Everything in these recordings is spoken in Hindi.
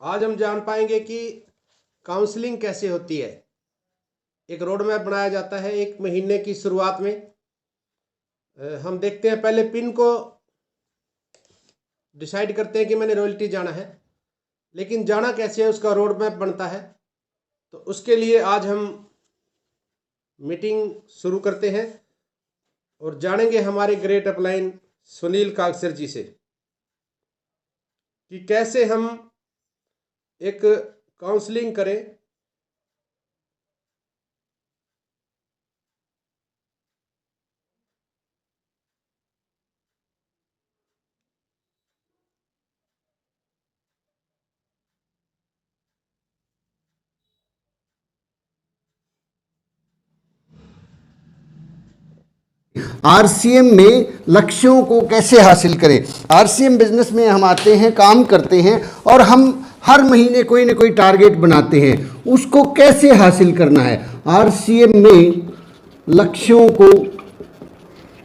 आज हम जान पाएंगे कि काउंसलिंग कैसे होती है। एक रोड मैप बनाया जाता है एक महीने की शुरुआत में। हम देखते हैं, पहले पिन को डिसाइड करते हैं कि मैंने रॉयल्टी जाना है, लेकिन जाना कैसे है उसका रोड मैप बनता है। तो उसके लिए आज हम मीटिंग शुरू करते हैं और जानेंगे हमारे ग्रेट अपलाइन सुनील कागसर जी से कि कैसे हम एक काउंसलिंग करें। आरसीएम में लक्ष्यों को कैसे हासिल करें। आरसीएम बिजनेस में हम आते हैं, काम करते हैं और हम हर महीने कोई ना कोई टारगेट बनाते हैं, उसको कैसे हासिल करना है। आरसीएम में लक्ष्यों को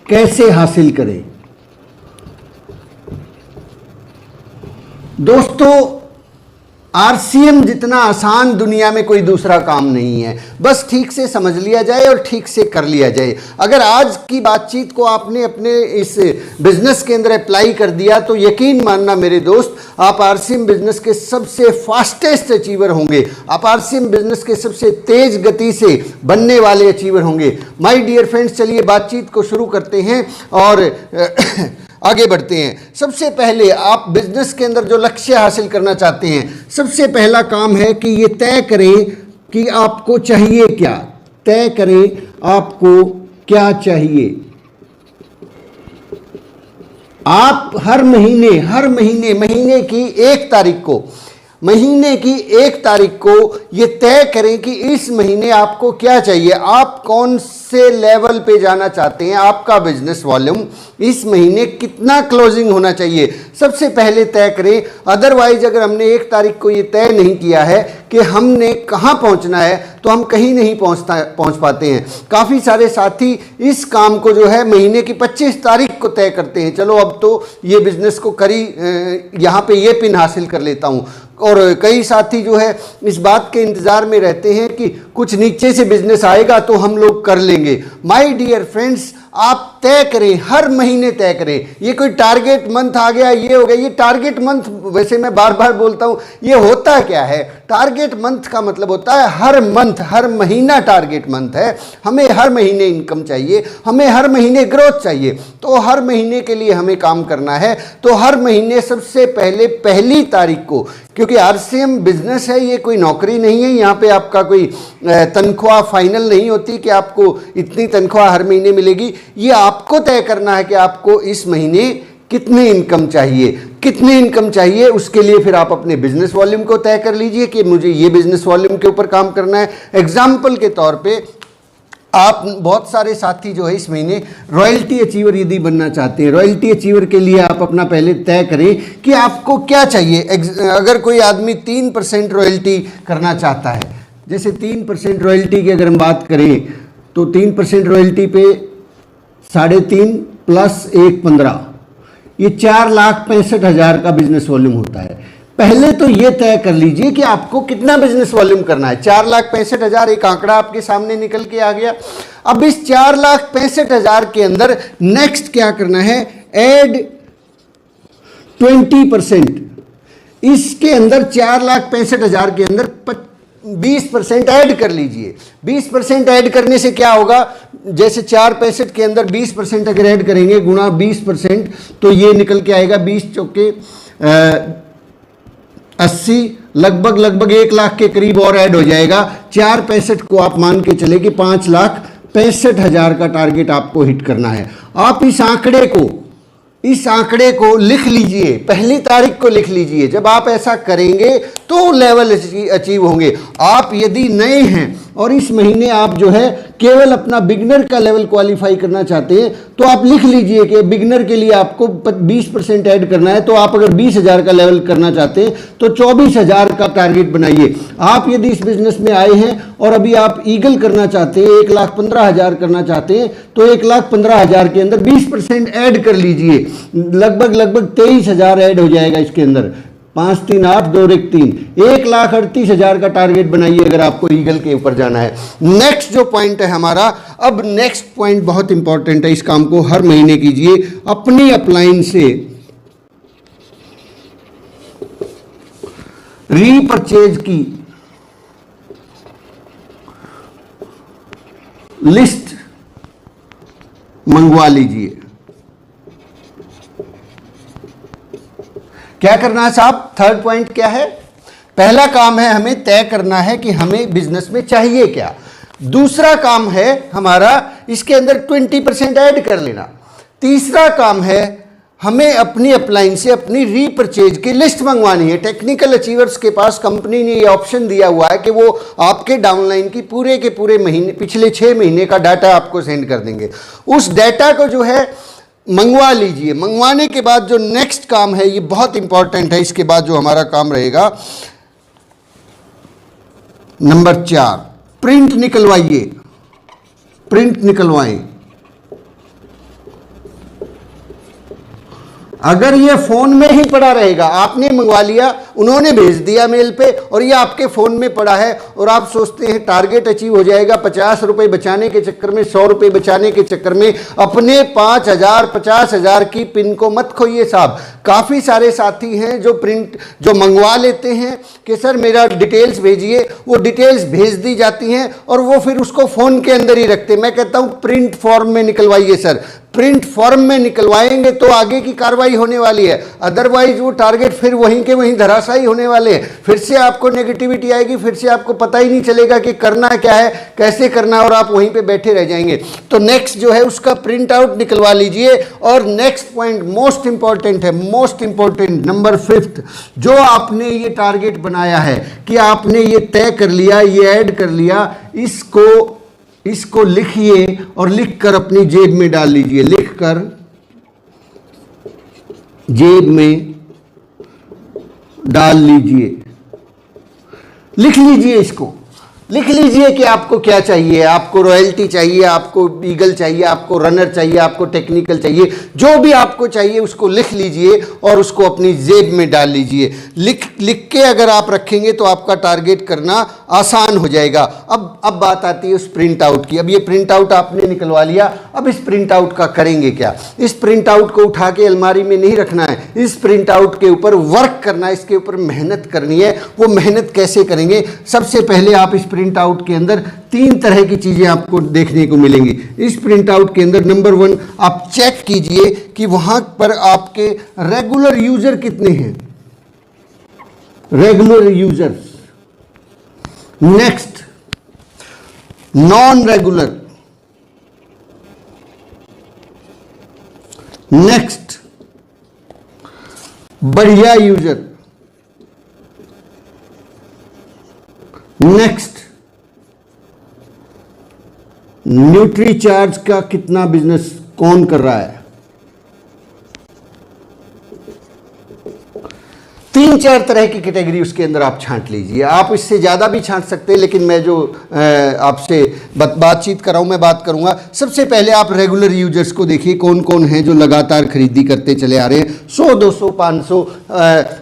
कैसे हासिल करें। दोस्तों, आरसीएम जितना आसान दुनिया में कोई दूसरा काम नहीं है। बस ठीक से समझ लिया जाए और ठीक से कर लिया जाए। अगर आज की बातचीत को आपने अपने इस बिजनेस के अंदर अप्लाई कर दिया तो यकीन मानना मेरे दोस्त, आप आरसीएम बिजनेस के सबसे फास्टेस्ट अचीवर होंगे। आप आरसीएम बिजनेस के सबसे तेज गति से बनने वाले अचीवर होंगे। माय डियर फ्रेंड्स, चलिए बातचीत को शुरू करते हैं और आगे बढ़ते हैं। सबसे पहले आप बिजनेस के अंदर जो लक्ष्य हासिल करना चाहते हैं, सबसे पहला काम है कि ये तय करें कि आपको चाहिए क्या। तय करें आपको क्या चाहिए। आप हर महीने की 1 तारीख को ये तय करें कि इस महीने आपको क्या चाहिए। आप कौन से लेवल पे जाना चाहते हैं, आपका बिजनेस वॉल्यूम इस महीने कितना क्लोजिंग होना चाहिए, सबसे पहले तय करें। अदरवाइज अगर हमने 1 तारीख को ये तय नहीं किया है कि हमने कहाँ पहुँचना है तो हम कहीं नहीं पहुँच पाते हैं। काफ़ी सारे साथी इस काम को जो है महीने की 25 तारीख को तय करते हैं। चलो अब तो ये बिजनेस को यहाँ पे ये पिन हासिल कर लेता हूँ। और कई साथी जो है इस बात के इंतज़ार में रहते हैं कि कुछ नीचे से बिजनेस आएगा तो हम लोग कर लेंगे। माय डियर फ्रेंड्स, आप तय करें, हर महीने तय करें। ये कोई टारगेट मंथ आ गया, ये हो गया, ये टारगेट मंथ, वैसे मैं बार बार बोलता हूँ, ये होता क्या है। टारगेट मंथ का मतलब होता है हर मंथ, हर महीना टारगेट मंथ है। हमें हर महीने इनकम चाहिए, हमें हर महीने ग्रोथ चाहिए। तो हर महीने के लिए हमें काम करना है। तो हर महीने सबसे पहले 1 तारीख को, क्योंकि आरसीएम बिजनेस है, ये कोई नौकरी नहीं है, यहाँ पे आपका कोई तनख्वाह फाइनल नहीं होती कि आपको इतनी तनख्वाह हर महीने मिलेगी। ये आपको तय करना है कि आपको इस महीने कितनी इनकम चाहिए। उसके लिए फिर आप अपने बिजनेस वॉल्यूम को तय कर लीजिए कि मुझे ये बिजनेस वॉल्यूम के ऊपर काम करना है। एग्जाम्पल के तौर पे, आप बहुत सारे साथी जो है इस महीने रॉयल्टी अचीवर यदि बनना चाहते हैं, रॉयल्टी अचीवर के लिए आप अपना पहले तय करें कि आपको क्या चाहिए। अगर कोई आदमी 3% रॉयल्टी करना चाहता है, जैसे 3% रॉयल्टी की अगर हम बात करें तो 3% रॉयल्टी पे 3.5 + 1 15, ये 4,65,000 का बिजनेस वॉल्यूम होता है। पहले तो ये तय कर लीजिए कि आपको कितना बिजनेस वॉल्यूम करना है। 4,65,000 एक आंकड़ा आपके सामने निकल के आ गया। अब इस 4,65,000 के अंदर नेक्स्ट क्या करना है, ऐड 20%। इसके अंदर 4,65,000 के अंदर 20% ऐड कर लीजिए। 20% ऐड करने से क्या होगा, जैसे 4,65 के अंदर 20% अगर ऐड करेंगे गुणा 20%, तो ये निकल के आएगा 20 चौके 80, लगभग 1 लाख के करीब और ऐड हो जाएगा। 4,65 को आप मान के चले कि 5,65,000 का टारगेट आपको हिट करना है। आप इस आंकड़े को लिख लीजिए, 1 तारीख को लिख लीजिए। जब आप ऐसा करेंगे तो लेवल अचीव होंगे। आप यदि नए हैं और इस महीने आप जो है केवल अपना बिगनर का लेवल क्वालिफाई करना चाहते हैं तो आप लिख लीजिए कि बिगनर के लिए आपको 20% ऐड करना है। तो आप अगर 20,000 का लेवल करना चाहते हैं तो 24,000 का टारगेट बनाइए। आप यदि इस बिजनेस में आए हैं और अभी आप ईगल करना चाहते हैं, 1,15,000 करना चाहते हैं, तो 1,15,000 के अंदर 20% ऐड कर लीजिए। लगभग 23,000 ऐड हो जाएगा इसके अंदर। 5 3 8 2 1 3 1,38,000 का टारगेट बनाइए अगर आपको ईगल के ऊपर जाना है। नेक्स्ट जो पॉइंट है हमारा, अब नेक्स्ट पॉइंट बहुत इंपॉर्टेंट है, इस काम को हर महीने कीजिए। अपनी अपलाइन से रीपरचेज की लिस्ट मंगवा लीजिए। क्या करना है साहब? थर्ड पॉइंट क्या है? पहला काम है हमें तय करना है कि हमें बिजनेस में चाहिए क्या। दूसरा काम है हमारा इसके अंदर 20% ऐड कर लेना। तीसरा काम है हमें अपनी अपलाइन से अपनी रीपरचेज की लिस्ट मंगवानी है। टेक्निकल अचीवर्स के पास कंपनी ने ये ऑप्शन दिया हुआ है कि वो आपके डाउनलाइन की पूरे के पूरे महीने, पिछले 6 महीने का डाटा आपको सेंड कर देंगे। उस डाटा को जो है मंगवा लीजिए। मंगवाने के बाद जो नेक्स्ट काम है, ये बहुत इंपॉर्टेंट है, इसके बाद जो हमारा काम रहेगा नंबर 4, प्रिंट निकलवाइए। प्रिंट निकलवाएं। अगर ये फोन में ही पड़ा रहेगा, आपने मंगवा लिया, उन्होंने भेज दिया मेल पे और ये आपके फोन में पड़ा है और आप सोचते हैं टारगेट अचीव हो जाएगा, 50 रुपए बचाने के चक्कर में, 100 रुपए बचाने के चक्कर में अपने 5,000 50,000 की पिन को मत खोइए साहब। काफ़ी सारे साथी हैं जो मंगवा लेते हैं कि सर मेरा डिटेल्स भेजिए, वो डिटेल्स भेज दी जाती हैं और वो फिर उसको फ़ोन के अंदर ही रखते। मैं कहता हूँ प्रिंट फॉर्म में निकलवाइए सर। प्रिंट फॉर्म में निकलवाएंगे तो आगे की कार्रवाई होने वाली है, अदरवाइज वो टारगेट फिर वहीं के वहीं धराशायी होने वाले हैं। फिर से आपको नेगेटिविटी आएगी, फिर से आपको पता ही नहीं चलेगा कि करना क्या है, कैसे करना, और आप वहीं पे बैठे रह जाएंगे। तो नेक्स्ट जो है उसका प्रिंट आउट निकलवा लीजिए। और नेक्स्ट पॉइंट मोस्ट इंपॉर्टेंट है, मोस्ट इंपॉर्टेंट नंबर 5, जो आपने ये टारगेट बनाया है कि आपने ये तय कर लिया, ये ऐड कर लिया, इसको लिखिए और लिखकर अपनी जेब में डाल लीजिए। लिखकर जेब में डाल लीजिए। लिख लीजिए, इसको लिख लीजिए कि आपको क्या चाहिए। आपको रॉयल्टी चाहिए, आपको ईगल चाहिए, आपको रनर चाहिए, आपको टेक्निकल चाहिए, जो भी आपको चाहिए उसको लिख लीजिए और उसको अपनी जेब में डाल लीजिए। लिख के अगर आप रखेंगे तो आपका टारगेट करना आसान हो जाएगा। अब बात आती है उस प्रिंट आउट की। अब ये प्रिंट आउट आपने निकलवा लिया, अब इस प्रिंट आउट का करेंगे क्या? इस प्रिंट आउट को उठा के अलमारी में नहीं रखना है, इस प्रिंट आउट के ऊपर वर्क करना है, इसके ऊपर मेहनत करनी है। वो मेहनत कैसे करेंगे? सबसे पहले आप इस प्रिंट आउट के अंदर 3 तरह की चीजें आपको देखने को मिलेंगी। इस प्रिंट आउट के अंदर नंबर 1 आप चेक कीजिए कि वहां पर आपके रेगुलर यूजर कितने हैं, regular users. Next non regular. Next बढ़िया यूजर। नेक्स्ट न्यूट्री चार्ज का कितना बिजनेस कौन कर रहा है। 3-4 तरह की कैटेगरी उसके अंदर आप छांट लीजिए। आप इससे ज़्यादा भी छांट सकते हैं, लेकिन मैं जो आपसे बातचीत कर रहा हूँ मैं बात करूँगा। सबसे पहले आप रेगुलर यूजर्स को देखिए, कौन कौन हैं जो लगातार खरीदी करते चले आ रहे हैं। 100 200 500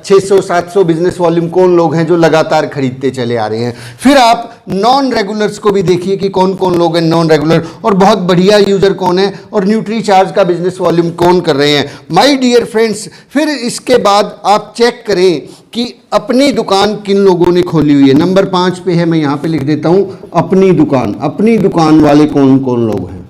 600 700 बिजनेस वॉल्यूम कौन लोग हैं जो लगातार खरीदते चले आ रहे हैं। फिर आप नॉन रेगुलर्स को भी देखिए कि कौन कौन लोग हैं नॉन रेगुलर, और बहुत बढ़िया यूजर कौन है, और न्यूट्री चार्ज का बिजनेस वॉल्यूम कौन कर रहे हैं। माय डियर फ्रेंड्स, फिर इसके बाद आप चेक करें कि अपनी दुकान किन लोगों ने खोली हुई है। नंबर 5 पे है, मैं यहां पे लिख देता हूं अपनी दुकान। अपनी दुकान वाले कौन कौन लोग हैं,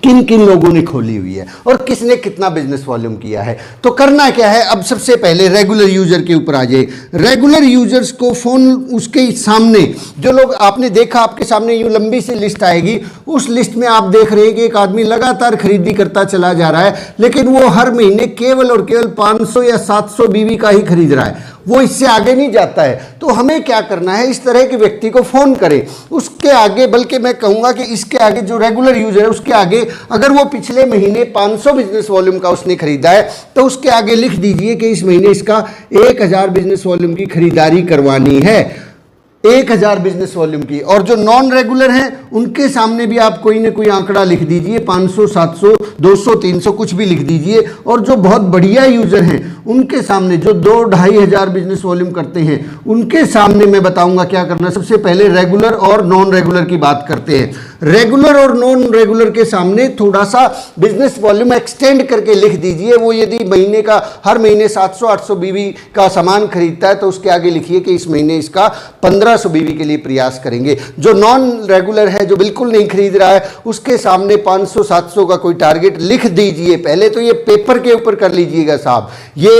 किन किन लोगों ने खोली हुई है और किसने कितना बिजनेस वॉल्यूम किया है। तो करना क्या है, अब सबसे पहले रेगुलर यूजर के ऊपर आ जाए। रेगुलर यूजर्स को फोन उसके सामने, जो लोग आपने देखा आपके सामने यूं लंबी सी लिस्ट आएगी, उस लिस्ट में आप देख रहे हैं कि एक आदमी लगातार खरीदी करता चला जा रहा है, लेकिन वो हर महीने केवल और केवल 500 या 700 बीवी का ही खरीद रहा है, वो इससे आगे नहीं जाता है। तो हमें क्या करना है, इस तरह के व्यक्ति को फोन करें। उसके आगे, बल्कि मैं कहूंगा कि इसके आगे जो रेगुलर यूजर है उसके आगे, अगर वो पिछले महीने 500 बिजनेस वॉल्यूम का उसने खरीदा है तो उसके आगे लिख दीजिए कि इस महीने इसका 1000 बिजनेस वॉल्यूम की खरीदारी करवानी है, 1000 बिजनेस वॉल्यूम की। और जो नॉन रेगुलर हैं उनके सामने भी आप कोई ना कोई आंकड़ा लिख दीजिए, 500 700 200 300 कुछ भी लिख दीजिए। और जो बहुत बढ़िया यूजर हैं उनके सामने, जो 2-2.5 हज़ार बिजनेस वॉल्यूम करते हैं, उनके सामने मैं बताऊंगा क्या करना। सबसे पहले रेगुलर और नॉन रेगुलर की बात करते हैं। रेगुलर और नॉन रेगुलर के सामने थोड़ा सा बिजनेस वॉल्यूम एक्सटेंड करके लिख दीजिए। वो यदि महीने का, हर महीने 700-800 बीवी का सामान खरीदता है तो उसके आगे लिखिए कि इस महीने इसका 1500 बीवी के लिए प्रयास करेंगे। जो नॉन रेगुलर है, जो बिल्कुल नहीं खरीद रहा है, उसके सामने 500-700 का कोई टारगेट लिख दीजिए। पहले तो ये पेपर के ऊपर कर लीजिएगा साहब, ये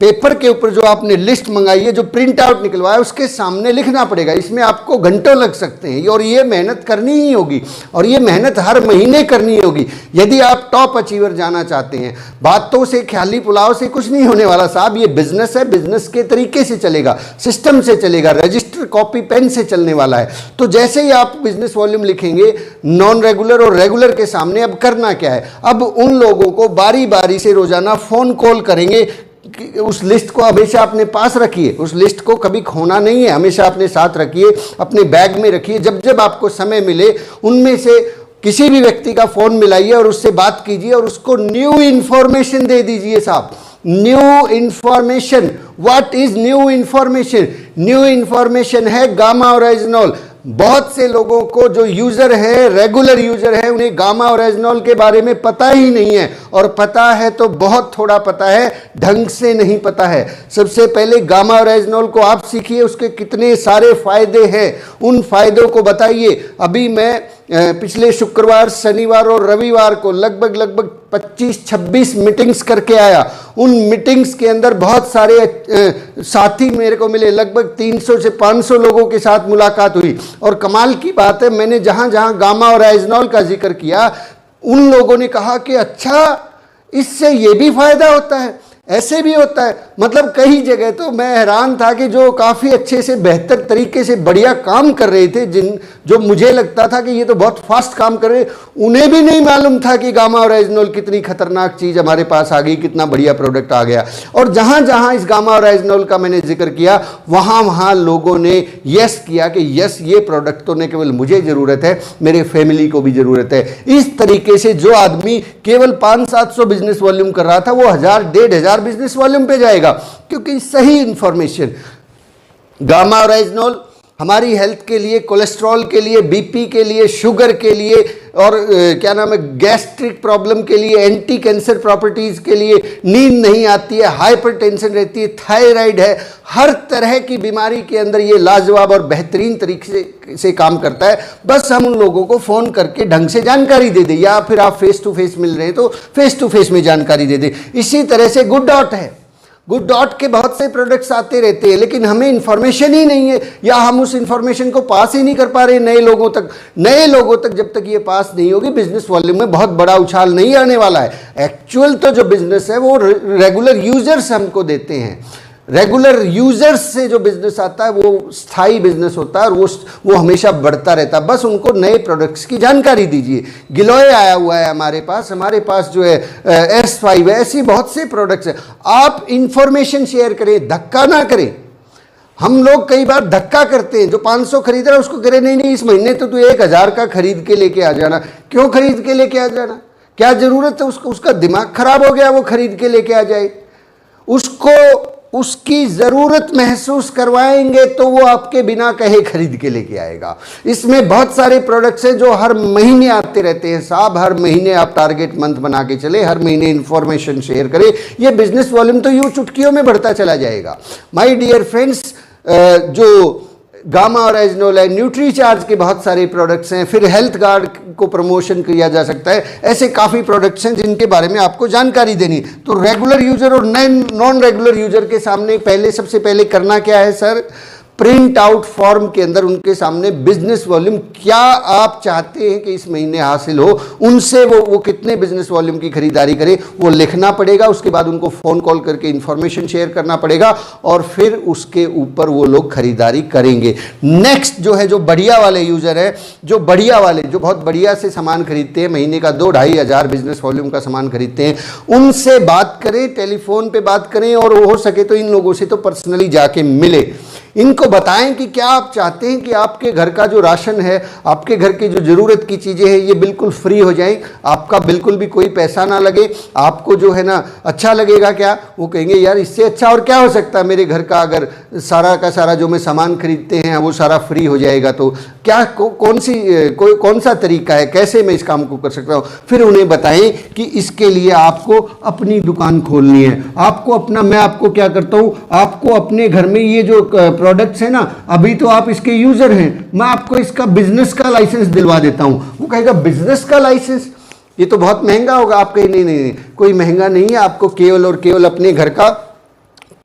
पेपर के ऊपर जो आपने लिस्ट मंगाई है, जो प्रिंट आउट निकलवाया, उसके सामने लिखना पड़ेगा। इसमें आपको घंटों लग सकते हैं और ये मेहनत करनी ही होगी और ये मेहनत हर महीने करनी होगी यदि आप टॉप अचीवर जाना चाहते हैं। बातों से, ख्याली पुलाव से कुछ नहीं होने वाला साहब। ये बिजनेस है, बिजनेस के तरीके से चलेगा, सिस्टम से चलेगा, रजिस्टर कॉपी पेन से चलने वाला है। तो जैसे ही आप बिजनेस वॉल्यूम लिखेंगे नॉन रेगुलर और रेगुलर के सामने, अब करना क्या है, अब उन लोगों को बारी बारी से रोजाना फोन कॉल करेंगे। उस लिस्ट को हमेशा अपने पास रखिए, उस लिस्ट को कभी खोना नहीं है, हमेशा अपने साथ रखिए, अपने बैग में रखिए। जब जब आपको समय मिले उनमें से किसी भी व्यक्ति का फोन मिलाइए और उससे बात कीजिए और उसको न्यू इंफॉर्मेशन दे दीजिए साहब। New information, what is new information? New information है गामा ओरिजिनल। बहुत से लोगों को, जो यूजर है, रेगुलर यूजर है, उन्हें गामा ओरिजिनल के बारे में पता ही नहीं है, और पता है तो बहुत थोड़ा पता है, ढंग से नहीं पता है। सबसे पहले गामा ओरिजिनल को आप सीखिए, उसके कितने सारे फायदे हैं, उन फायदों को बताइए। अभी मैं पिछले शुक्रवार, शनिवार और रविवार को लगभग 25-26 मीटिंग्स करके आया। उन मीटिंग्स के अंदर बहुत सारे साथी मेरे को मिले, लगभग 300 से 500 लोगों के साथ मुलाकात हुई। और कमाल की बात है, मैंने जहां जहां गामा और आइजनॉल का जिक्र किया, उन लोगों ने कहा कि अच्छा, इससे ये भी फायदा होता है, ऐसे भी होता है। मतलब कई जगह तो मैं हैरान था कि जो काफ़ी अच्छे से, बेहतर तरीके से बढ़िया काम कर रहे थे, जो मुझे लगता था कि ये तो बहुत फास्ट काम कर रहे, उन्हें भी नहीं मालूम था कि गामा ओरिजिनल कितनी खतरनाक चीज़ हमारे पास आ गई, कितना बढ़िया प्रोडक्ट आ गया। और जहाँ जहाँ इस गामा ओरिजिनल का मैंने जिक्र किया, वहाँ वहाँ लोगों ने यस किया कि यस, ये प्रोडक्ट तो न केवल मुझे ज़रूरत है, मेरे फैमिली को भी ज़रूरत है। इस तरीके से जो आदमी केवल 500-700 बिजनेस वॉल्यूम कर रहा था, वो 1000-1500 बिजनेस वॉल्यूम पे जाएगा, क्योंकि सही इंफॉर्मेशन। गामा ओरिजिनल हमारी हेल्थ के लिए, कोलेस्ट्रॉल के लिए, बीपी के लिए, शुगर के लिए, और क्या नाम है, गैस्ट्रिक प्रॉब्लम के लिए, एंटी कैंसर प्रॉपर्टीज़ के लिए, नींद नहीं आती है, हाइपरटेंशन रहती है, थायराइड है, हर तरह की बीमारी के अंदर ये लाजवाब और बेहतरीन तरीके से काम करता है। बस हम उन लोगों को फ़ोन करके ढंग से जानकारी दे दें, या फिर आप फेस टू फेस मिल रहे हैं तो फेस टू फेस में जानकारी दे दें। इसी तरह से गुड डॉट है, गुड डॉट के बहुत से प्रोडक्ट्स आते रहते हैं, लेकिन हमें इंफॉर्मेशन ही नहीं है, या हम उस इंफॉर्मेशन को पास ही नहीं कर पा रहे नए लोगों तक। नए लोगों तक जब तक ये पास नहीं होगी, बिजनेस वॉल्यूम में बहुत बड़ा उछाल नहीं आने वाला है। एक्चुअल तो जो बिजनेस है वो रेगुलर यूजर्स हमको देते हैं। रेगुलर यूजर्स से जो बिजनेस आता है वो स्थायी बिजनेस होता है, और वो हमेशा बढ़ता रहता है। बस उनको नए प्रोडक्ट्स की जानकारी दीजिए। गिलोय आया हुआ है हमारे पास जो है S5 है, ऐसी बहुत से प्रोडक्ट्स हैं। आप इंफॉर्मेशन शेयर करें, धक्का ना करें। हम लोग कई बार धक्का करते हैं, जो 500 खरीद रहा है उसको कह रहे नहीं इस महीने तो तू 1000 का खरीद के लेके आ जाना। क्यों खरीद के लेके आ जाना? क्या जरूरत है उसको? उसका दिमाग खराब हो गया, वो खरीद के लेके आ जाए। उसको उसकी ज़रूरत महसूस करवाएंगे तो वो आपके बिना कहे खरीद के लेके आएगा। इसमें बहुत सारे प्रोडक्ट्स हैं जो हर महीने आते रहते हैं साहब। हर महीने आप टारगेट मंथ बना के चले, हर महीने इंफॉर्मेशन शेयर करें, ये बिजनेस वॉल्यूम तो यूँ चुटकियों में बढ़ता चला जाएगा। माय डियर फ्रेंड्स, जो गामा ओरिजिनल है, न्यूट्री चार्ज के बहुत सारे प्रोडक्ट्स हैं, फिर हेल्थ गार्ड को प्रमोशन किया जा सकता है। ऐसे काफ़ी प्रोडक्ट्स हैं जिनके बारे में आपको जानकारी देनी। तो रेगुलर यूजर और नॉन रेगुलर यूजर के सामने सबसे पहले करना क्या है सर? प्रिंट आउट फॉर्म के अंदर उनके सामने बिजनेस वॉल्यूम क्या आप चाहते हैं कि इस महीने हासिल हो, उनसे वो कितने बिजनेस वॉल्यूम की खरीदारी करें वो लिखना पड़ेगा। उसके बाद उनको फ़ोन कॉल करके इन्फॉर्मेशन शेयर करना पड़ेगा, और फिर उसके ऊपर वो लोग खरीदारी करेंगे। नेक्स्ट जो है, जो बढ़िया वाले यूज़र है, जो बहुत बढ़िया से सामान खरीदते हैं, महीने का 2-2.5 हज़ार बिजनेस वॉल्यूम का सामान खरीदते हैं, उनसे बात करें, टेलीफोन पर बात करें, और हो सके तो इन लोगों से तो पर्सनली जाके मिले। इनको बताएं कि क्या आप चाहते हैं कि आपके घर का जो राशन है, आपके घर की जो ज़रूरत की चीज़ें हैं, ये बिल्कुल फ्री हो जाएं, आपका बिल्कुल भी कोई पैसा ना लगे, आपको जो है ना अच्छा लगेगा क्या? वो कहेंगे यार इससे अच्छा और क्या हो सकता है, मेरे घर का अगर सारा का सारा जो मैं सामान खरीदते हैं वो सारा फ्री हो जाएगा तो क्या कौन सा तरीका है, कैसे मैं इस काम को कर सकता हूँ। फिर उन्हें बताएं कि इसके लिए आपको अपनी दुकान खोलनी है, आपको अपना, मैं आपको क्या करता हूँ, आपको अपने घर में ये जो प्रोडक्ट्स है ना, अभी तो आप इसके यूजर हैं, मैं आपको इसका बिजनेस का लाइसेंस दिलवा देता हूँ। वो कहेगा बिजनेस का लाइसेंस, ये तो बहुत महंगा होगा। आप कहें नहीं, कोई महंगा नहीं है, आपको केवल और केवल अपने घर का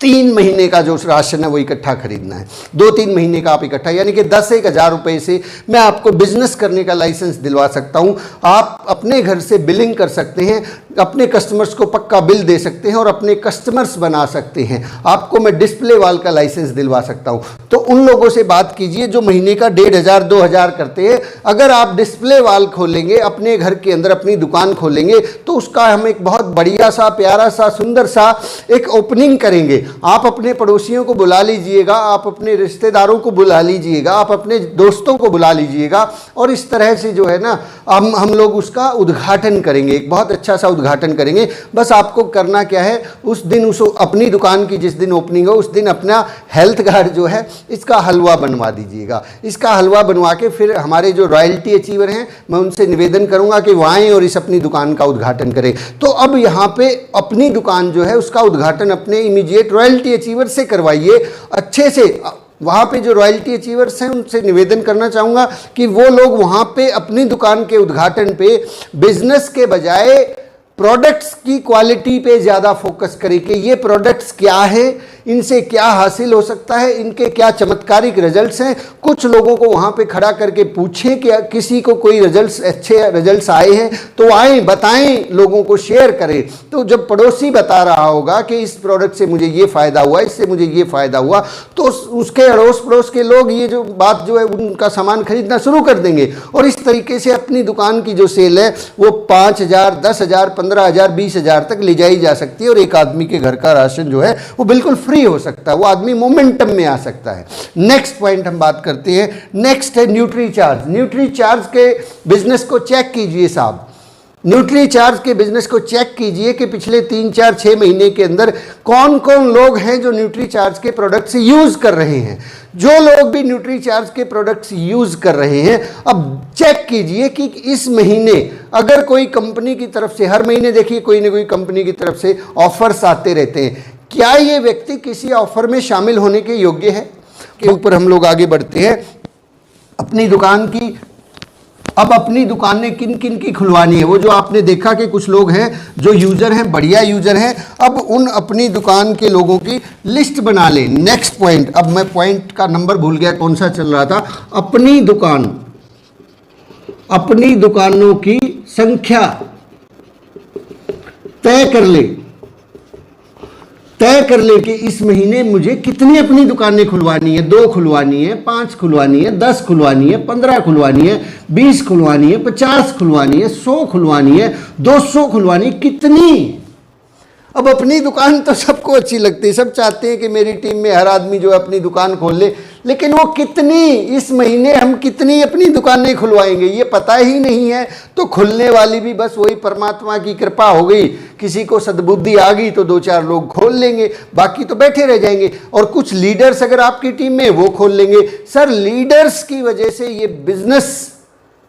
3 महीने का जो राशन है वो इकट्ठा खरीदना है। 2-3 महीने का आप इकट्ठा, यानी कि 10,000 रुपए से मैं आपको बिजनेस करने का लाइसेंस दिलवा सकता हूं। आप अपने घर से बिलिंग कर सकते हैं, अपने कस्टमर्स को पक्का बिल दे सकते हैं और अपने कस्टमर्स बना सकते हैं। आपको मैं डिस्प्ले वाल का लाइसेंस दिलवा सकता हूं। तो उन लोगों से बात कीजिए जो महीने का 1,500-2,000 करते हैं। अगर आप डिस्प्ले वाल खोलेंगे अपने घर के अंदर, अपनी दुकान खोलेंगे, तो उसका हम एक बहुत बढ़िया सा, प्यारा सा, सुंदर सा एक ओपनिंग करेंगे। आप अपने पड़ोसियों को बुला लीजिएगा, आप अपने रिश्तेदारों को बुला लीजिएगा, आप अपने दोस्तों को बुला लीजिएगा और इस तरह से जो है ना हम लोग उसका उद्घाटन करेंगे, एक बहुत अच्छा सा उद्घाटन करेंगे। बस आपको करना क्या है, उस दिन उस अपनी दुकान की जिस दिन ओपनिंग हो उस दिन अपना हेल्थ कार्ड जो है इसका हलवा बनवा दीजिएगा। इसका हलवा बनवा के फिर हमारे जो रॉयल्टी अचीवर हैं मैं उनसे निवेदन करूंगा कि वो आएँ और इस अपनी दुकान का उद्घाटन करें। तो अब यहाँ पे अपनी दुकान जो है उसका उद्घाटन अपने इमीडिएट रॉयल्टी अचीवर से करवाइए अच्छे से। वहाँ पे जो रॉयल्टी अचीवर्स हैं उनसे निवेदन करना चाहूँगा कि वो लोग वहाँ पे अपनी दुकान के उद्घाटन पे बिजनेस के बजाय प्रोडक्ट्स की क्वालिटी पे ज़्यादा फोकस करें कि ये प्रोडक्ट्स क्या है, इनसे क्या हासिल हो सकता है, इनके क्या चमत्कारिक रिजल्ट्स हैं। कुछ लोगों को वहाँ पे खड़ा करके पूछें कि किसी को कोई रिजल्ट्स, अच्छे रिजल्ट्स आए हैं तो आएँ, बताएं, लोगों को शेयर करें। तो जब पड़ोसी बता रहा होगा कि इस प्रोडक्ट से मुझे ये फ़ायदा हुआ, इससे मुझे ये फ़ायदा हुआ, तो उसके अड़ोस पड़ोस के लोग ये जो बात जो है उनका सामान खरीदना शुरू कर देंगे। और इस तरीके से अपनी दुकान की जो सेल है वो 5,000, 10,000, 15,000, 20,000 तक ले जाई जा सकती है और एक आदमी के घर का राशन जो है वो बिल्कुल फ्री हो सकता है, वो आदमी मोमेंटम में आ सकता है। नेक्स्ट पॉइंट हम बात करते हैं, नेक्स्ट है न्यूट्री चार्ज। न्यूट्री चार्ज के बिजनेस को चेक कीजिए साहब, न्यूट्री चार्ज के बिजनेस को चेक कीजिए कि पिछले 3, 4, 6 महीने के अंदर कौन कौन लोग हैं जो न्यूट्री चार्ज के प्रोडक्ट्स यूज़ कर रहे हैं। जो लोग भी न्यूट्री चार्ज के प्रोडक्ट्स यूज़ कर रहे हैं, अब चेक कीजिए कि इस महीने अगर कोई कंपनी की तरफ से, हर महीने देखिए कोई ना कोई कंपनी की तरफ से ऑफर्स आते रहते हैं, क्या ये व्यक्ति किसी ऑफर में शामिल होने के योग्य है। के ऊपर हम लोग आगे बढ़ते हैं। अपनी दुकान की, अब अपनी दुकानें किन किन की खुलवानी है, वो जो आपने देखा कि कुछ लोग हैं जो यूज़र हैं, बढ़िया यूज़र हैं, अब उन अपनी दुकान के लोगों की लिस्ट बना लें। नेक्स्ट पॉइंट, अब मैं पॉइंट का नंबर भूल गया कौन सा चल रहा था। अपनी दुकान, अपनी दुकानों की संख्या तय कर ले, तय कर ले कि इस महीने मुझे कितनी अपनी दुकानें खुलवानी है। 2 खुलवानी है, 5 खुलवानी है, 10 खुलवानी है, 15 खुलवानी है, 20 खुलवानी है, 50 खुलवानी है, 100 खुलवानी है, 200 खुलवानी, कितनी। अब अपनी दुकान तो सबको अच्छी लगती है, सब चाहते हैं कि मेरी टीम में हर आदमी जो है अपनी दुकान खोल ले, लेकिन वो कितनी, इस महीने हम कितनी अपनी दुकानें खुलवाएंगे ये पता ही नहीं है। तो खुलने वाली भी बस वही परमात्मा की कृपा हो गई, किसी को सद्बुद्धि आ गई तो 2-4 लोग खोल लेंगे, बाकी तो बैठे रह जाएंगे। और कुछ लीडर्स अगर आपकी टीम में वो खोल लेंगे। सर, लीडर्स की वजह से ये बिजनेस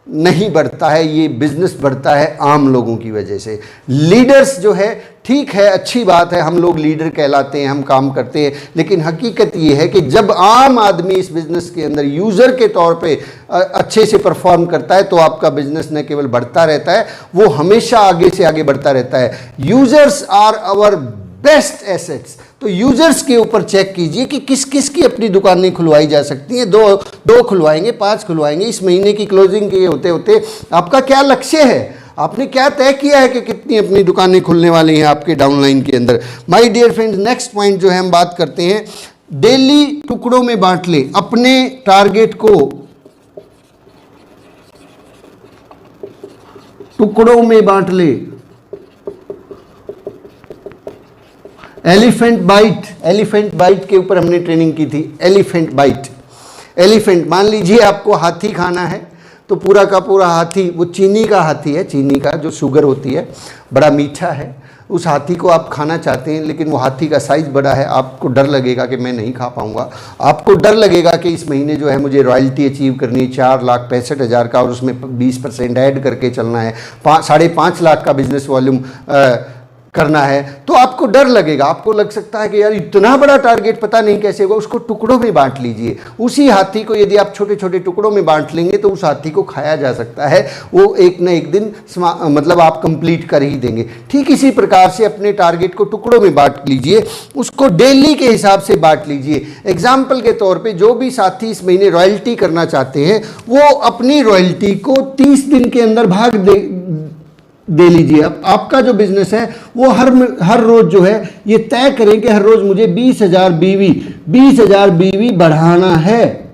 नहीं बढ़ता है, ये बिजनेस बढ़ता है आम लोगों की वजह से। लीडर्स जो है, ठीक है, अच्छी बात है, हम लोग लीडर कहलाते हैं, हम काम करते हैं, लेकिन हकीकत ये है कि जब आम आदमी इस बिजनेस के अंदर यूज़र के तौर पे अच्छे से परफॉर्म करता है तो आपका बिजनेस न केवल बढ़ता रहता है, वो हमेशा आगे से आगे बढ़ता रहता है। Users are our best assets. तो यूजर्स के ऊपर चेक कीजिए कि किस किस की अपनी दुकानें खुलवाई जा सकती हैं। 2 खुलवाएंगे, 5 खुलवाएंगे, इस महीने की क्लोजिंग के होते होते आपका क्या लक्ष्य है, आपने क्या तय किया है कि कितनी अपनी दुकानें खुलने वाली हैं आपके डाउनलाइन के अंदर। My dear friends, next point जो है हम बात करते हैं, डेली टुकड़ों में बांट ले अपने टारगेट को, टुकड़ों में बांट ले। एलिफेंट बाइट, एलिफेंट बाइट के ऊपर हमने ट्रेनिंग की थी, एलिफेंट बाइट। एलिफेंट, मान लीजिए आपको हाथी खाना है, तो पूरा का पूरा हाथी, वो चीनी का हाथी है, चीनी का जो शुगर होती है, बड़ा मीठा है, उस हाथी को आप खाना चाहते हैं, लेकिन वो हाथी का साइज़ बड़ा है, आपको डर लगेगा कि मैं नहीं खा पाऊंगा, आपको डर लगेगा कि इस महीने जो है मुझे रॉयल्टी अचीव करनी है 4,65,000 का, और उसमें 20% ऐड करके चलना है, 5.5 लाख का बिजनेस वॉल्यूम करना है, तो आपको डर लगेगा, आपको लग सकता है कि यार इतना बड़ा टारगेट पता नहीं कैसे होगा। उसको टुकड़ों में बांट लीजिए। उसी हाथी को यदि आप छोटे छोटे टुकड़ों में बांट लेंगे तो उस हाथी को खाया जा सकता है, वो एक न एक दिन मतलब आप कंप्लीट कर ही देंगे। ठीक इसी प्रकार से अपने टारगेट को टुकड़ों में बांट लीजिए, उसको डेली के हिसाब से बांट लीजिए। एग्जाम्पल के तौर पर जो भी साथी इस महीने रॉयल्टी करना चाहते हैं वो अपनी रॉयल्टी को 30 दिन के अंदर भाग दे लीजिए। अब आपका जो बिजनेस है वो हर रोज जो है ये तय करें कि हर रोज मुझे 20,000 बीवी बढ़ाना है।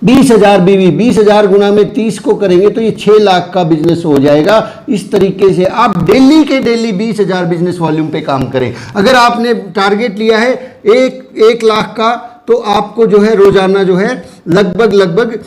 20,000 बीवी, 20,000 गुना में 30 को करेंगे तो ये 6 लाख का बिजनेस हो जाएगा। इस तरीके से आप डेली के डेली 20,000 बिजनेस वॉल्यूम पे काम करें। अगर आपने टारगेट लिया है 1 लाख का, तो आपको जो है रोजाना जो है लगभग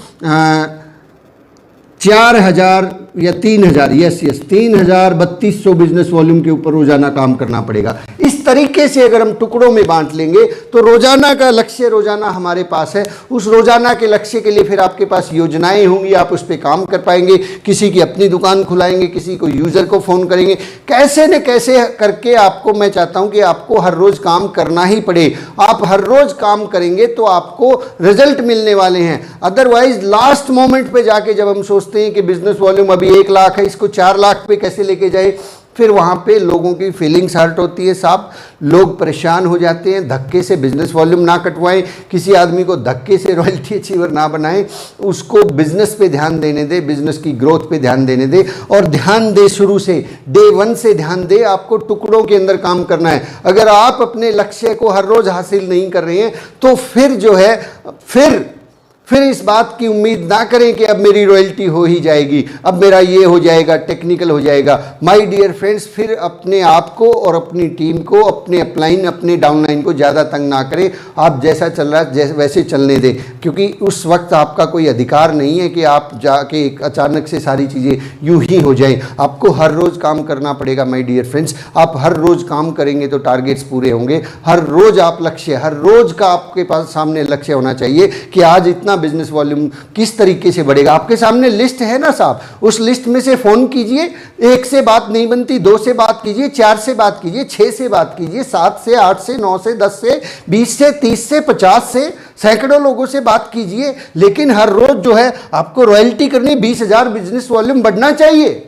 4,000 या 3,000, यस 3,3200 बिजनेस वॉल्यूम के ऊपर रोजाना काम करना पड़ेगा। इस तरीके से अगर हम टुकड़ों में बांट लेंगे तो रोजाना का लक्ष्य रोजाना हमारे पास है। उस रोजाना के लक्ष्य के लिए फिर आपके पास योजनाएं होंगी, आप उस पर काम कर पाएंगे। किसी की अपनी दुकान खुलाएंगे, किसी को यूजर को फोन करेंगे, कैसे न कैसे करके आपको, मैं चाहता हूं कि आपको हर रोज काम करना ही पड़े। आप हर रोज काम करेंगे तो आपको रिजल्ट मिलने वाले हैं। अदरवाइज लास्ट मोमेंट पे जाके जब हम सोचते हैं कि बिजनेस वॉल्यूम अभी 1 लाख है, इसको 4 लाख पे कैसे लेके जाए, फिर वहाँ पे लोगों की फीलिंग्स हर्ट होती है साहब, लोग परेशान हो जाते हैं। धक्के से बिजनेस वॉल्यूम ना कटवाएं, किसी आदमी को धक्के से रॉयल्टी अचीवर ना बनाएं, उसको बिजनेस पे ध्यान देने दे, बिजनेस की ग्रोथ पे ध्यान देने दे, और ध्यान दे शुरू से, डे 1 से ध्यान दे। आपको टुकड़ों के अंदर काम करना है। अगर आप अपने लक्ष्य को हर रोज हासिल नहीं कर रहे हैं तो फिर जो है फिर इस बात की उम्मीद ना करें कि अब मेरी रॉयल्टी हो ही जाएगी, अब मेरा ये हो जाएगा, टेक्निकल हो जाएगा। माय डियर फ्रेंड्स, फिर अपने आप को और अपनी टीम को, अपने अपलाइन, अपने डाउनलाइन को ज़्यादा तंग ना करें। आप जैसा चल रहा है वैसे चलने दें, क्योंकि उस वक्त आपका कोई अधिकार नहीं है कि आप जाके अचानक से सारी चीज़ें यूं ही हो जाएं। आपको हर रोज़ काम करना पड़ेगा माय डियर फ्रेंड्स। आप हर रोज़ काम करेंगे तो टारगेट्स पूरे होंगे। हर रोज़ आप लक्ष्य, हर रोज़ का आपके पास सामने लक्ष्य होना चाहिए कि आज इतना बिजनेस वॉल्यूम किस तरीके से बढ़ेगा। आपके सामने लिस्ट है ना साहब, उस लिस्ट में से फोन कीजिए। 1 से बात नहीं बनती, 2 से बात कीजिए, 4 से बात कीजिए, 6 से बात कीजिए, 7 से, 8 से, 9 से, 10 से, 20 से, 30 से, 50 से, सैकड़ों लोगों से बात कीजिए। लेकिन हर रोज जो है आपको रॉयल्टी करनी, 20,000 बिजनेस वॉल्यूम बढ़ना चाहिए,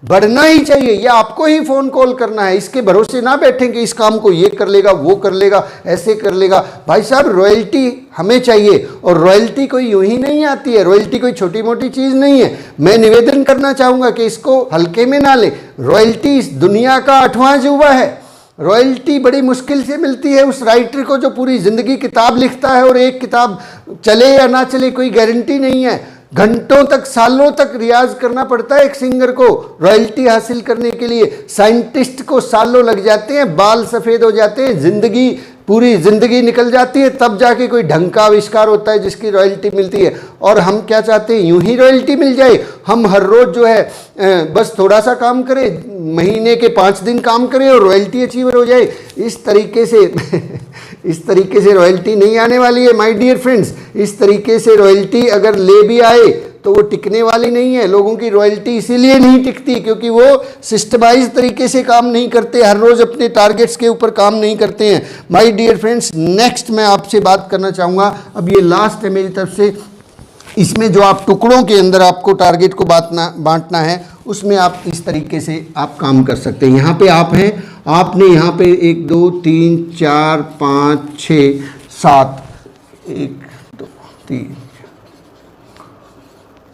बढ़ना ही चाहिए। ये आपको ही फोन कॉल करना है। इसके भरोसे ना बैठें कि इस काम को ये कर लेगा, वो कर लेगा, ऐसे कर लेगा। भाई साहब, रॉयल्टी हमें चाहिए, और रॉयल्टी कोई यूं ही नहीं आती है। रॉयल्टी कोई छोटी मोटी चीज़ नहीं है। मैं निवेदन करना चाहूँगा कि इसको हल्के में ना ले। रॉयल्टी इस दुनिया का 8वां अजूबा है। रॉयल्टी बड़ी मुश्किल से मिलती है उस राइटर को जो पूरी ज़िंदगी किताब लिखता है, और एक किताब चले या ना चले कोई गारंटी नहीं है। घंटों तक, सालों तक रियाज करना पड़ता है एक सिंगर को रॉयल्टी हासिल करने के लिए। साइंटिस्ट को सालों लग जाते हैं, बाल सफ़ेद हो जाते हैं, जिंदगी, पूरी ज़िंदगी निकल जाती है, तब जाके कोई ढंग का आविष्कार होता है जिसकी रॉयल्टी मिलती है। और हम क्या चाहते हैं, यूं ही रॉयल्टी मिल जाए। हम हर रोज़ जो है बस थोड़ा सा काम करें, महीने के 5 दिन काम करें और रॉयल्टी अचीवर हो जाए। इस तरीके से रॉयल्टी नहीं आने वाली है माय डियर फ्रेंड्स। इस तरीके से रॉयल्टी अगर ले भी आए तो वो टिकने वाली नहीं है। लोगों की रॉयल्टी इसीलिए नहीं टिकती क्योंकि वो सिस्टमाइज तरीके से काम नहीं करते, हर रोज़ अपने टारगेट्स के ऊपर काम नहीं करते हैं। माय डियर फ्रेंड्स, नेक्स्ट मैं आपसे बात करना चाहूँगा, अब ये लास्ट है मेरी तरफ से। इसमें जो आप टुकड़ों के अंदर आपको टारगेट को बांटना है, उसमें आप इस तरीके से आप काम कर सकते हैं। यहाँ पे आप हैं, आपने यहाँ पे 1 2 3 4 5 6 7 1 2 3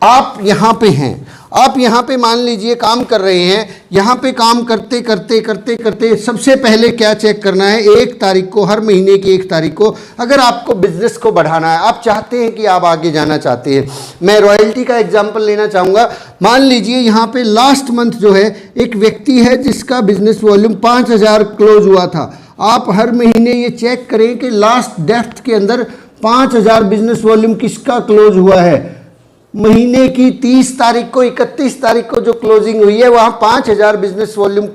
आप यहाँ पे हैं। आप यहाँ पे मान लीजिए काम कर रहे हैं। यहाँ पे काम करते करते सबसे पहले क्या चेक करना है, 1 तारीख को, हर महीने की 1 तारीख को, अगर आपको बिजनेस को बढ़ाना है, आप चाहते हैं कि आप आगे जाना चाहते हैं। मैं रॉयल्टी का एग्जांपल लेना चाहूँगा। मान लीजिए यहाँ पे लास्ट मंथ जो है एक व्यक्ति है जिसका बिजनेस वॉल्यूम 5,000 क्लोज हुआ था। आप हर महीने ये चेक करें कि लास्ट डेप्थ के अंदर 5000 बिजनेस वॉल्यूम किसका क्लोज हुआ है? महीने की 30 तारीख को 31 तारीख को जो क्लोजिंग हुई है वहां 5000 बिजनेस वॉल्यूम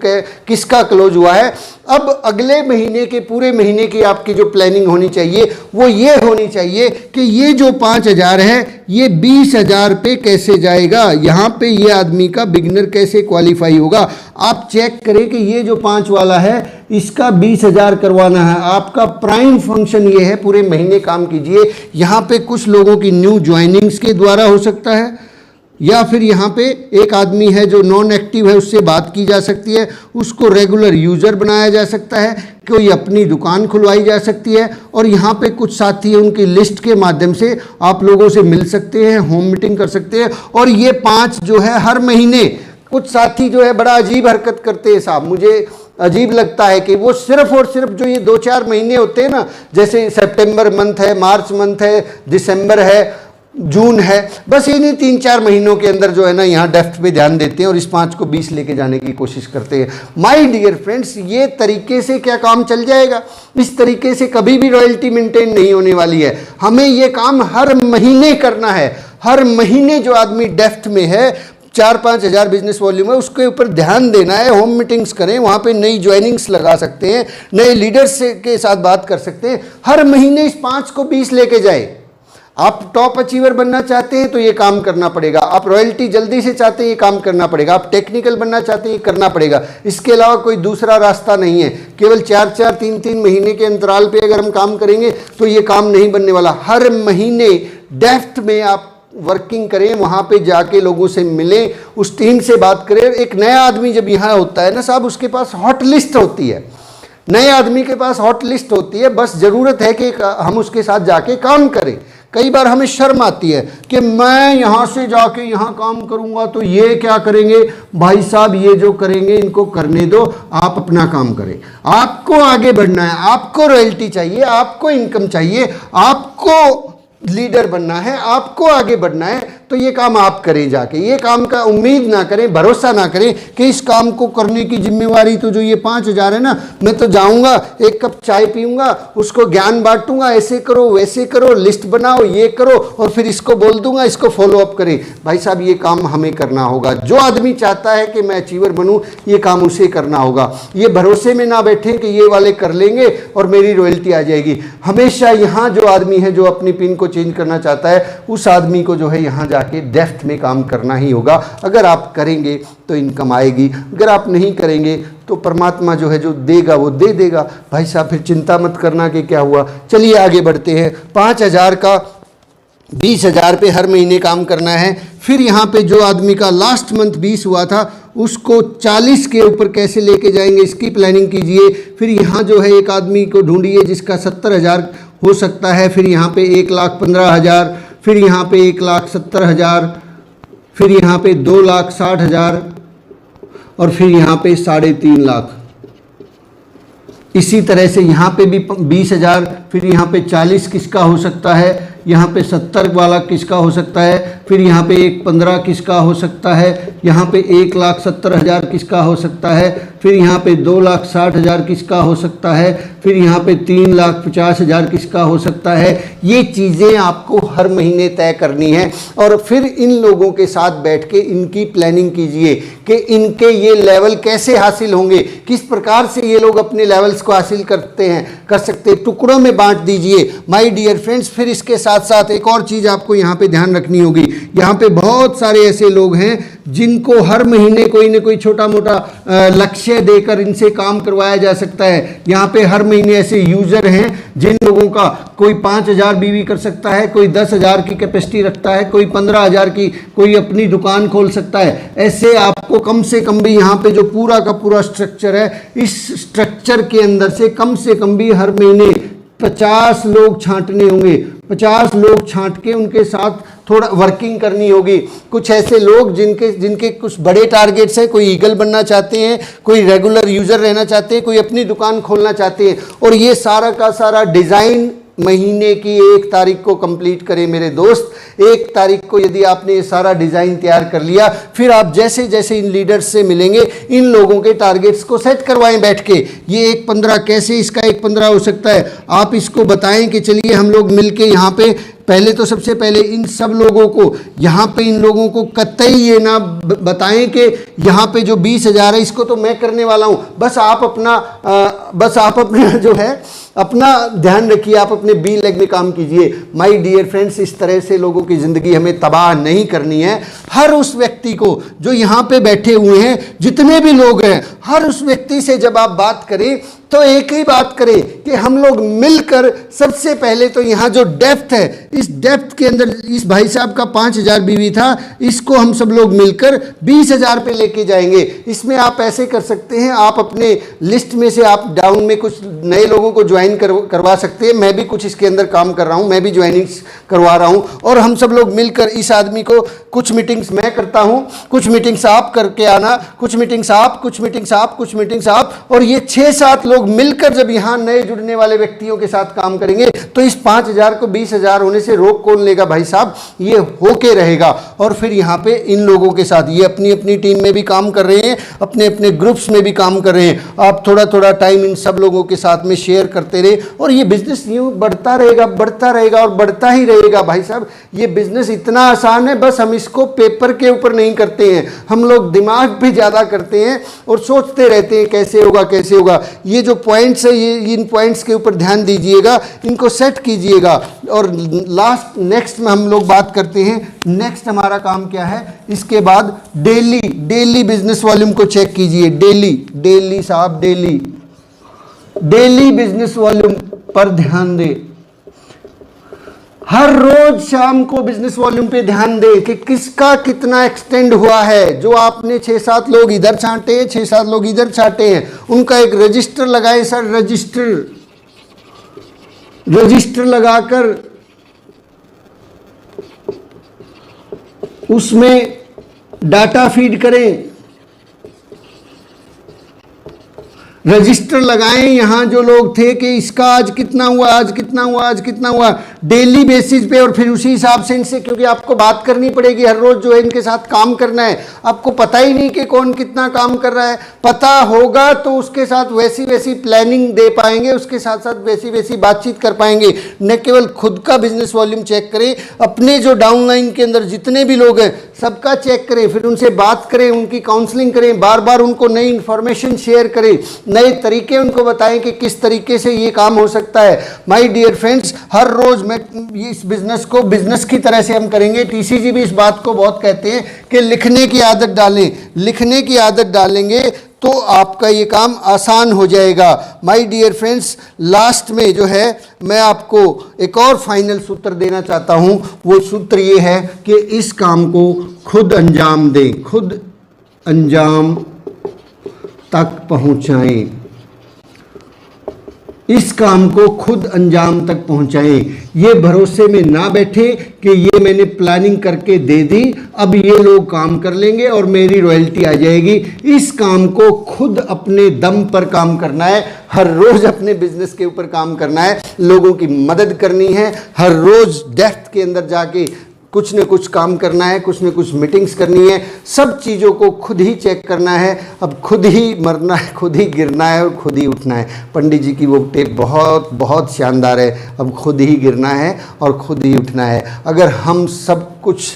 किसका क्लोज हुआ है। अब अगले महीने के पूरे महीने की आपकी जो प्लानिंग होनी चाहिए वो ये होनी चाहिए कि ये जो 5000 है ये 20,000 पे कैसे जाएगा, यहाँ पे ये आदमी का बिगिनर कैसे क्वालिफाई होगा। आप चेक करें कि ये जो 5 वाला है इसका 20,000 करवाना है। आपका प्राइम फंक्शन ये है, पूरे महीने काम कीजिए। यहाँ पे कुछ लोगों की न्यू ज्वाइनिंग्स के द्वारा हो सकता है, या फिर यहाँ पे एक आदमी है जो नॉन एक्टिव है उससे बात की जा सकती है, उसको रेगुलर यूज़र बनाया जा सकता है, कोई अपनी दुकान खुलवाई जा सकती है। और यहाँ पे कुछ साथी हैं, उनकी लिस्ट के माध्यम से आप लोगों से मिल सकते हैं, होम मीटिंग कर सकते हैं। और ये 5 जो है हर महीने, कुछ साथी जो है बड़ा अजीब हरकत करते हैं साहब, मुझे अजीब लगता है कि वो सिर्फ और सिर्फ जो ये 2-4 महीने होते हैं ना, जैसे सितंबर मंथ है, मार्च मंथ है, दिसंबर है, जून है, बस इन्हीं 3-4 महीनों के अंदर जो है ना यहाँ डेफ्ट पे ध्यान देते हैं और इस 5 को 20 लेके जाने की कोशिश करते हैं। माय डियर फ्रेंड्स, ये तरीके से क्या काम चल जाएगा? इस तरीके से कभी भी रॉयल्टी मेंटेन नहीं होने वाली है। हमें ये काम हर महीने करना है। हर महीने जो आदमी डेफ्ट में है, 4-5 हज़ार बिजनेस वॉल्यूम है, उसके ऊपर ध्यान देना है। होम मीटिंग्स करें, वहाँ पे नई ज्वाइनिंग्स लगा सकते हैं, नए लीडर्स के साथ बात कर सकते हैं। हर महीने इस 5 को 20 लेके जाए। आप टॉप अचीवर बनना चाहते हैं तो ये काम करना पड़ेगा। आप रॉयल्टी जल्दी से चाहते हैं, ये काम करना पड़ेगा। आप टेक्निकल बनना चाहते हैं, ये करना पड़ेगा। इसके अलावा कोई दूसरा रास्ता नहीं है। केवल 4-4, 3-3 महीने के अंतराल पे अगर हम काम करेंगे तो ये काम नहीं बनने वाला। हर महीने डेफ्ट में आप वर्किंग करें, वहाँ पे जाके लोगों से मिलें, उस टीम से बात करें। एक नया आदमी जब यहाँ होता है ना साहब, उसके पास हॉट लिस्ट होती है। नए आदमी के पास हॉट लिस्ट होती है, बस ज़रूरत है कि हम उसके साथ जाके काम करें। कई बार हमें शर्म आती है कि मैं यहाँ से जाके यहाँ काम करूँगा तो ये क्या करेंगे। भाई साहब, ये जो करेंगे इनको करने दो, आप अपना काम करें। आपको आगे बढ़ना है, आपको रॉयल्टी चाहिए, आपको इनकम चाहिए, आपको लीडर बनना है, आपको आगे बढ़ना है, तो ये काम आप करें जाके। ये काम का उम्मीद ना करें, भरोसा ना करें कि इस काम को करने की जिम्मेवारी तो जो ये 5,000 है ना, मैं तो जाऊंगा, एक कप चाय पीऊंगा, उसको ज्ञान बांटूंगा, ऐसे करो वैसे करो, लिस्ट बनाओ, ये करो, और फिर इसको बोल दूंगा, इसको फॉलो अप करें। भाई साहब, ये काम हमें करना होगा। जो आदमी चाहता है कि मैं अचीवर बनूं, ये काम उसे करना होगा। ये भरोसे में ना बैठे कि ये वाले कर लेंगे और मेरी रॉयल्टी आ जाएगी। हमेशा यहाँ जो आदमी है जो अपनी पिन को चेंज करना चाहता है, उस आदमी को जो है यहाँ जाके डेफ्ट में काम करना ही होगा। अगर आप करेंगे तो इनकम आएगी, अगर आप नहीं करेंगे तो परमात्मा जो है जो देगा वो दे देगा। भाई साहब, फिर चिंता मत करना कि क्या हुआ। चलिए आगे बढ़ते हैं। 5,000 का 20,000 पे हर महीने काम करना है। फिर यहाँ पे जो आदमी का लास्ट मंथ 20 हुआ था, उसको 40 के ऊपर कैसे लेके जाएंगे, इसकी प्लानिंग कीजिए। फिर यहाँ जो है एक आदमी को ढूंढिए जिसका 70,000 हो सकता है। फिर यहाँ पे 1,15,000, फिर यहाँ पे 1,70,000, फिर यहाँ पे 2,60,000 और फिर यहाँ पे 3.5 लाख। इसी तरह से यहाँ पे भी 20,000, फिर यहाँ पे 40 किसका हो सकता है, यहाँ पे 70 वाला किसका हो सकता है, फिर यहाँ पे 1,15 किसका हो सकता है, यहाँ पे 1,70,000 किसका हो सकता है, फिर यहाँ पे 2,60,000 किसका हो सकता है, फिर यहाँ पे 3,50,000 किसका हो सकता है। ये चीज़ें आपको हर महीने तय करनी है और फिर इन लोगों के साथ बैठ के इनकी प्लानिंग कीजिए कि इनके ये लेवल कैसे हासिल होंगे, किस प्रकार से ये लोग अपने लेवल्स को हासिल कर सकते हैं। टुकड़ों में बांट दीजिए माय डियर फ्रेंड्स। फिर इसके साथ साथ एक और चीज़ आपको यहाँ पे ध्यान रखनी होगी। यहाँ पे बहुत सारे ऐसे लोग हैं जिनको हर महीने कोई ना कोई छोटा मोटा लक्ष्य देकर इनसे काम करवाया जा सकता है। यहाँ पे हर महीने ऐसे यूजर हैं जिन लोगों का कोई 5,000 बीवी कर सकता है, कोई 10,000 की कैपेसिटी रखता है, कोई 15,000 की, कोई अपनी दुकान खोल सकता है। ऐसे आपको कम से कम भी यहाँ पे जो पूरा का पूरा स्ट्रक्चर है, इस स्ट्रक्चर के अंदर से कम भी हर महीने 50 लोग छांटने होंगे। 50 लोग छांट के उनके साथ थोड़ा वर्किंग करनी होगी। कुछ ऐसे लोग जिनके कुछ बड़े टारगेट्स हैं, कोई ईगल बनना चाहते हैं, कोई रेगुलर यूज़र रहना चाहते हैं, कोई अपनी दुकान खोलना चाहते हैं, और ये सारा का सारा डिज़ाइन महीने की 1 तारीख को कंप्लीट करें मेरे दोस्त। 1 तारीख को यदि आपने ये सारा डिज़ाइन तैयार कर लिया, फिर आप जैसे जैसे इन लीडर्स से मिलेंगे, इन लोगों के टारगेट्स को सेट करवाएं बैठ के। ये 1/15 कैसे इसका 1/15 हो सकता है, आप इसको बताएं कि चलिए हम लोग मिलके यहाँ पे पहले तो सबसे पहले इन सब लोगों को यहाँ पे, इन लोगों को कतई ये ना बताएं कि यहाँ पे जो 20,000 है इसको तो मैं करने वाला हूँ। बस आप अपना जो है अपना ध्यान रखिए, आप अपने बी लेग में काम कीजिए। माय डियर फ्रेंड्स, इस तरह से लोगों की ज़िंदगी हमें तबाह नहीं करनी है। हर उस व्यक्ति को जो यहाँ पे बैठे हुए हैं, जितने भी लोग हैं, हर उस व्यक्ति से जब आप बात करें तो एक ही बात करें कि हम लोग मिलकर सबसे पहले तो यहाँ जो डेप्थ है, इस डेप्थ के अंदर इस भाई साहब का 5,000 बीवी था, इसको हम सब लोग मिलकर 20,000 पे लेके जाएंगे। इसमें आप ऐसे कर सकते हैं, आप अपने लिस्ट में से आप डाउन में कुछ नए लोगों को ज्वाइन करवा सकते हैं। मैं भी कुछ इसके अंदर काम कर रहा हूँ, मैं भी ज्वाइनिंग करवा रहा हूँ, और हम सब लोग मिलकर इस आदमी को, कुछ मीटिंग्स मैं करता हूँ, कुछ मीटिंग्स आप करके आना, कुछ मीटिंग्स आप, कुछ मीटिंग्स आप, कुछ मीटिंग्स आप, और ये 6-7 लोग मिलकर जब यहां नए जुड़ने वाले व्यक्तियों के साथ काम करेंगे तो इस 5,000 को 20,000 होने से रोक कौन लेगा भाई साहब, ये होके रहेगा। और फिर यहां पे इन लोगों के साथ, ये अपनी अपनी टीम में भी काम कर रहे हैं, अपने अपने ग्रुप्स में भी काम कर रहे हैं। आप थोड़ा थोड़ा टाइम इन सब लोगों के साथ में शेयर करते रहे, और ये बिजनेस यूं बढ़ता रहेगा, बढ़ता रहेगा और बढ़ता ही रहेगा। भाई साहब, ये बिजनेस इतना आसान है, बस हम इसको पेपर के ऊपर नहीं करते हैं, हम लोग दिमाग भी ज़्यादा करते हैं और सोचते रहते हैं कैसे होगा कैसे होगा। ये जो पॉइंट्स है, ये इन पॉइंट्स के ऊपर ध्यान दीजिएगा, इनको सेट कीजिएगा। और लास्ट नेक्स्ट में हम लोग बात करते हैं, नेक्स्ट हमारा काम क्या है। इसके बाद डेली बिजनेस वॉल्यूम को चेक कीजिए। डेली साहब, डेली बिजनेस वॉल्यूम पर ध्यान दें। हर रोज शाम को बिजनेस वॉल्यूम पे ध्यान दें कि किसका कितना एक्सटेंड हुआ है। जो आपने 6-7 लोग इधर छांटे हैं, 6-7 लोग इधर छांटे हैं, उनका एक रजिस्टर लगाए सर, रजिस्टर लगाकर उसमें डाटा फीड करें। रजिस्टर लगाएं, यहाँ जो लोग थे कि इसका आज कितना हुआ, आज कितना हुआ, आज कितना हुआ, डेली बेसिस पे। और फिर उसी हिसाब से इनसे, क्योंकि आपको बात करनी पड़ेगी, हर रोज जो है इनके साथ काम करना है। आपको पता ही नहीं कि कौन कितना काम कर रहा है, पता होगा तो उसके साथ वैसी वैसी प्लानिंग दे पाएंगे, उसके साथ साथ वैसी वैसी बातचीत कर पाएंगे। न केवल खुद का बिजनेस वॉल्यूम चेक करें, अपने जो डाउनलाइन के अंदर जितने भी लोग हैं सबका चेक करें, फिर उनसे बात करें, उनकी काउंसलिंग करें, बार बार उनको नई इंफॉर्मेशन शेयर करें, नए तरीके उनको बताएं कि किस तरीके से ये काम हो सकता है। माय डियर फ्रेंड्स, हर रोज मैं इस बिजनेस को बिजनेस की तरह से हम करेंगे। टीसीजी भी इस बात को बहुत कहते हैं कि लिखने की आदत डालें, लिखने की आदत डालेंगे तो आपका ये काम आसान हो जाएगा। माय डियर फ्रेंड्स, लास्ट में जो है मैं आपको एक और फाइनल सूत्र देना चाहता हूँ। वो सूत्र ये है कि इस काम को खुद अंजाम दें, खुद अंजाम तक पहुँचाएं। इस काम को खुद अंजाम तक पहुंचाएं। ये भरोसे में ना बैठे कि ये मैंने प्लानिंग करके दे दी, अब ये लोग काम कर लेंगे और मेरी रॉयल्टी आ जाएगी। इस काम को खुद अपने दम पर काम करना है, हर रोज अपने बिजनेस के ऊपर काम करना है, लोगों की मदद करनी है, हर रोज डेप्थ के अंदर जाके कुछ न कुछ काम करना है, कुछ न कुछ मीटिंग्स करनी है, सब चीज़ों को खुद ही चेक करना है। अब खुद ही मरना है, खुद ही गिरना है और खुद ही उठना है। पंडित जी की वो टेप बहुत बहुत शानदार है। अब खुद ही गिरना है और खुद ही उठना है। अगर हम सब कुछ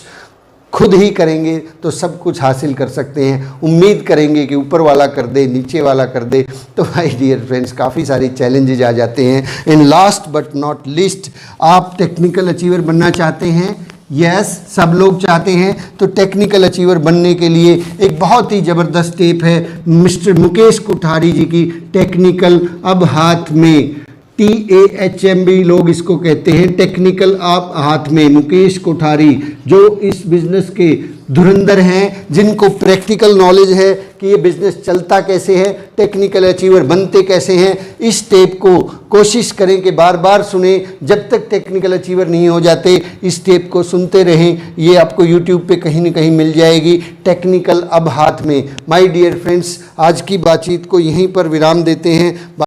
खुद ही करेंगे तो सब कुछ हासिल कर सकते हैं। उम्मीद करेंगे कि ऊपर वाला कर दे, नीचे वाला कर दे, तो माय डियर फ्रेंड्स काफ़ी सारी चैलेंजेज आ जाते हैं। In last but not least, आप टेक्निकल अचीवर बनना चाहते हैं? यस, सब लोग चाहते हैं। तो टेक्निकल अचीवर बनने के लिए एक बहुत ही ज़बरदस्त टेप है मिस्टर मुकेश कोठारी जी की, टेक्निकल अब हाथ में, TAHMB लोग इसको कहते हैं, टेक्निकल आप हाथ में। मुकेश कोठारी जो इस बिज़नेस के धुरंधर हैं, जिनको प्रैक्टिकल नॉलेज है कि ये बिज़नेस चलता कैसे है, टेक्निकल अचीवर बनते कैसे हैं। इस टेप को कोशिश करें कि बार बार सुने, जब तक टेक्निकल अचीवर नहीं हो जाते इस टेप को सुनते रहें। ये आपको YouTube पे कहीं न कहीं मिल जाएगी, टेक्निकल अब हाथ में। माय डियर फ्रेंड्स, आज की बातचीत को यहीं पर विराम देते हैं।